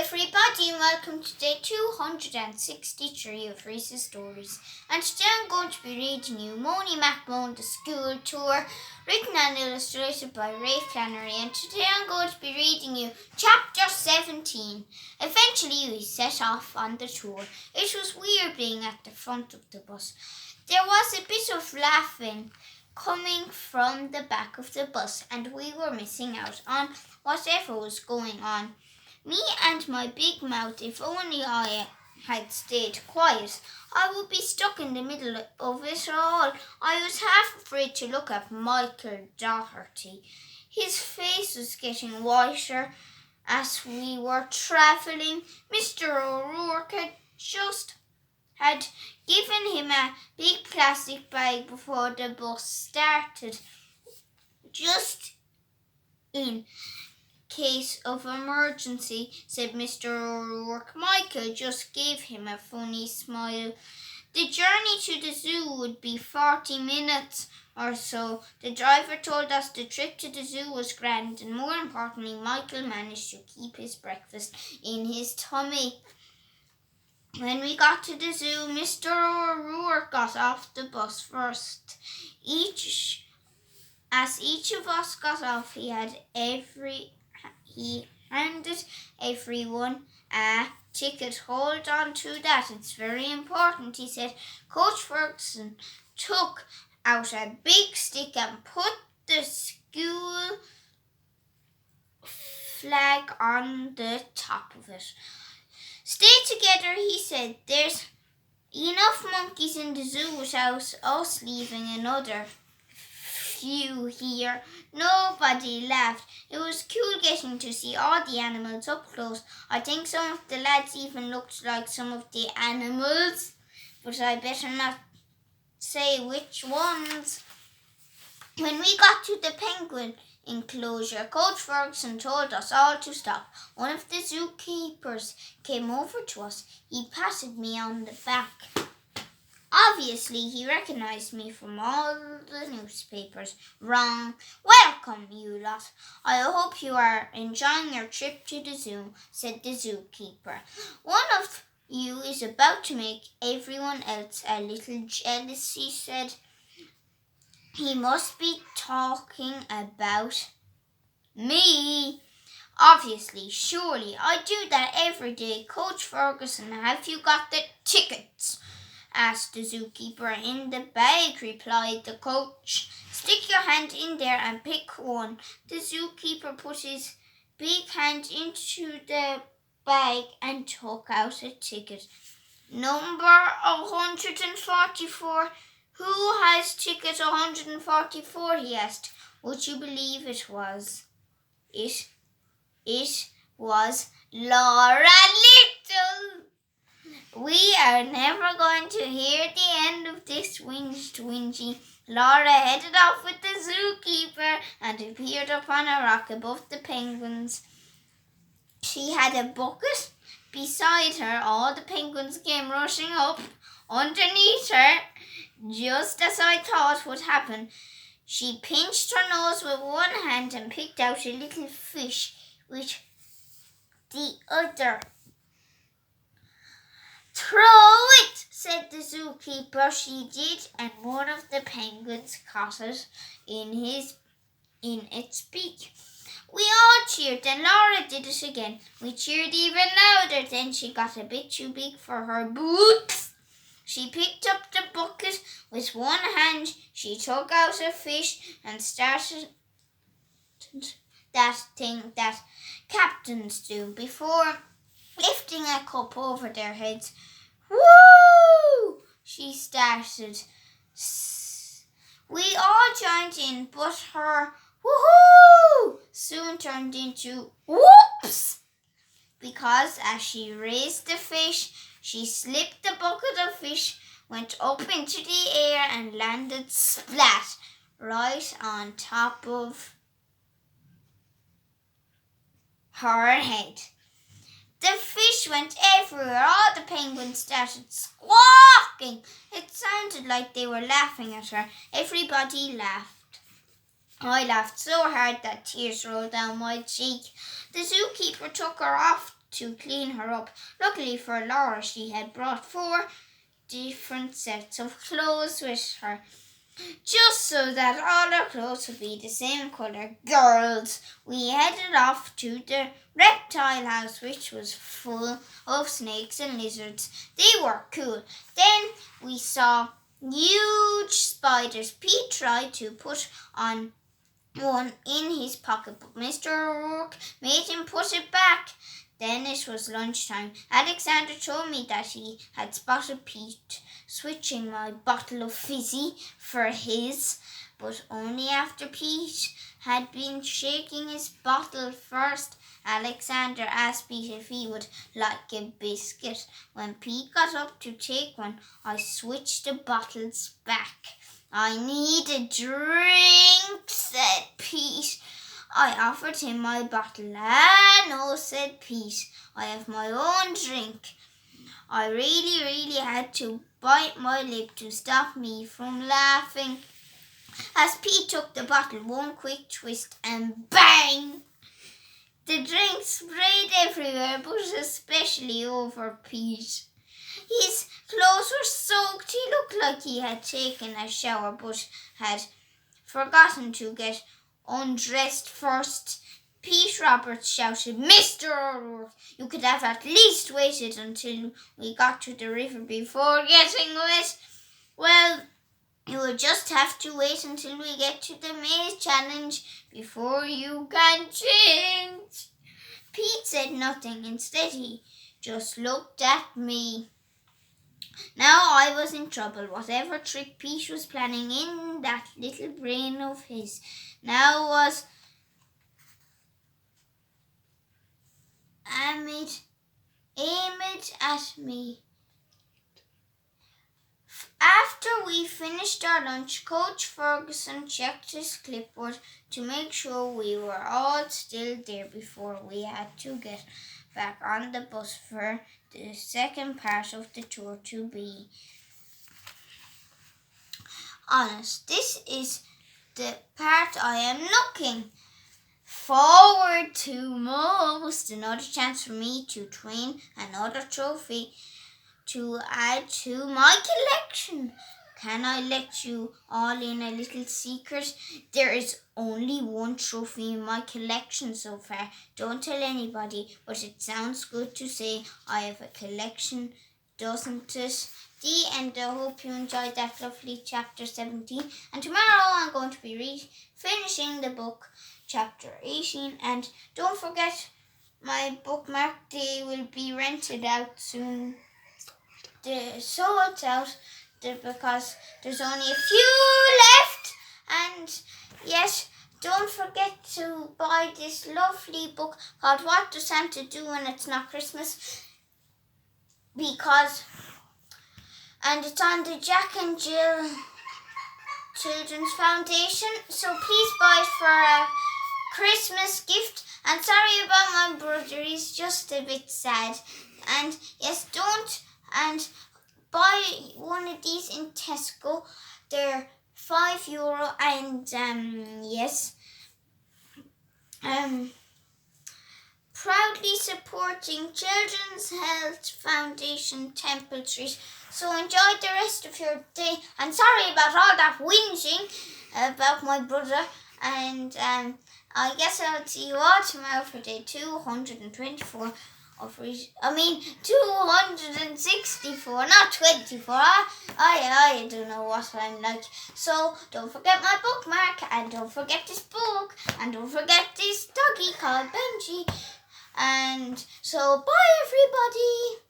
everybody, and welcome to day 263 of Rhys's stories. And today I'm going to be reading you Moany, McMoan-The School Tour, written and illustrated by Flannery. And today I'm going to be reading you chapter 17. Eventually we set off on the tour. It was weird being at the front of the bus. There was a bit of laughing coming from the back of the bus, and we were missing out on whatever was going on. Me and my big mouth, if only I had stayed quiet, I would be stuck in the middle of it all. I was half afraid to look at Michael Doherty. His face was getting whiter as we were travelling. Mr. O'Rourke had given him a big plastic bag before the bus started, just in case of emergency, said Mr. O'Rourke. Michael just gave him a funny smile. The journey to the zoo would be 40 minutes or so. The driver told us the trip to the zoo was grand, and more importantly, Michael managed to keep his breakfast in his tummy. When we got to the zoo, Mr. O'Rourke got off the bus first. As each of us got off, he handed everyone a ticket. Hold on to that, it's very important, he said. Coach Ferguson took out a big stick and put the school flag on the top of it. Stay together, he said. There's enough monkeys in the zoo without us leaving another few here. Nobody laughed. It was cool getting to see all the animals up close. I think some of the lads even looked like some of the animals, but I better not say which ones. When we got to the penguin enclosure, Coach Ferguson told us all to stop. One of the zookeepers came over to us. He patted me on the back. Obviously, he recognized me from all the newspapers. Wrong. Welcome, you lot. I hope you are enjoying your trip to the zoo, said the zookeeper. One of you is about to make everyone else a little jealous, he said. He must be talking about me. Obviously, surely. I do that every day. Coach Ferguson, have you got the tickets? Asked the zookeeper. In the bag, replied the coach. Stick your hand in there and pick one. The zookeeper put his big hand into the bag and took out a ticket. Number 144. Who has ticket 144? He asked. Would you believe it was? It was Laura Little. We are never going to hear the end of this, whingy. Laura headed off with the zookeeper and appeared upon a rock above the penguins. She had a bucket beside her. All the penguins came rushing up underneath her, just as I thought would happen. She pinched her nose with one hand and picked out a little fish with the other. Throw it, said the zookeeper. She did, and one of the penguins caught it in its beak. We all cheered, and Laura did it again. We cheered even louder. Then she got a bit too big for her boots. She picked up the bucket with one hand. She took out a fish and started that thing that captains do before lifting a cup over their heads. Woo! She started. We all joined in, but her woohoo soon turned into whoops, because as she raised the fish, she slipped the bucket of fish, went up into the air and landed splat right on top of her head. The fish went everywhere. All the penguins started squawking. It sounded like they were laughing at her. Everybody laughed. I laughed so hard that tears rolled down my cheek. The zookeeper took her off to clean her up. Luckily for Laura, she had brought 4 different sets of clothes with her, just so that all our clothes would be the same colour. Girls, we headed off to the reptile house, which was full of snakes and lizards. They were cool. Then we saw huge spiders. Pete tried to put on one in his pocket, but Mr. O'Rourke made him put it back. Then it was lunchtime. Alexander told me that he had spotted Pete switching my bottle of fizzy for his, but only after Pete had been shaking his bottle first. Alexander asked Pete if he would like a biscuit. When Pete got up to take one, I switched the bottles back. I need a drink, said Pete. I offered him my bottle. Ah, no, said Pete. I have my own drink. I really had to bite my lip to stop me from laughing. As Pete took the bottle, one quick twist and bang! The drink sprayed everywhere, but especially over Pete. His clothes were soaked. He looked like he had taken a shower but had forgotten to get undressed first. Pete Roberts shouted, Mr. O'Rourke, you could have at least waited until we got to the river before getting wet. Well, you will just have to wait until we get to the maze challenge before you can change. Pete said nothing. Instead, he just looked at me. Now I was in trouble. Whatever trick Pete was planning in that little brain of his now was aimed at me. After we finished our lunch, Coach Ferguson checked his clipboard to make sure we were all still there before we had to get back on the bus for the second part of the tour. To be honest, this is the part I am looking forward to most. Another chance for me to win another trophy to add to my collection. Can I let you all in a little secret? There is only one trophy in my collection so far. Don't tell anybody, but it sounds good to say I have a collection, doesn't it? The end. I hope you enjoyed that lovely chapter 17. And tomorrow I'm going to be finishing the book, chapter 18. And don't forget my bookmark. They will be rented out soon. They're sold out because there's only a few left. And yes, don't forget to buy this lovely book called What Does Santa Do When It's Not Christmas? And it's on the Jack and Jill Children's Foundation. So please buy it for a Christmas gift. And sorry about my brother, he's just a bit sad. And yes, and buy one of these in Tesco. They're €5 and proudly supporting Children's Health Foundation, Temple Street. So enjoy the rest of your day. And sorry about all that whinging about my brother. And I guess I'll see you all tomorrow for day 224 of Rhys. 264, not 24. I don't know what I'm like. So don't forget my bookmark, and don't forget this book, and don't forget this doggy called Benji. And so bye everybody.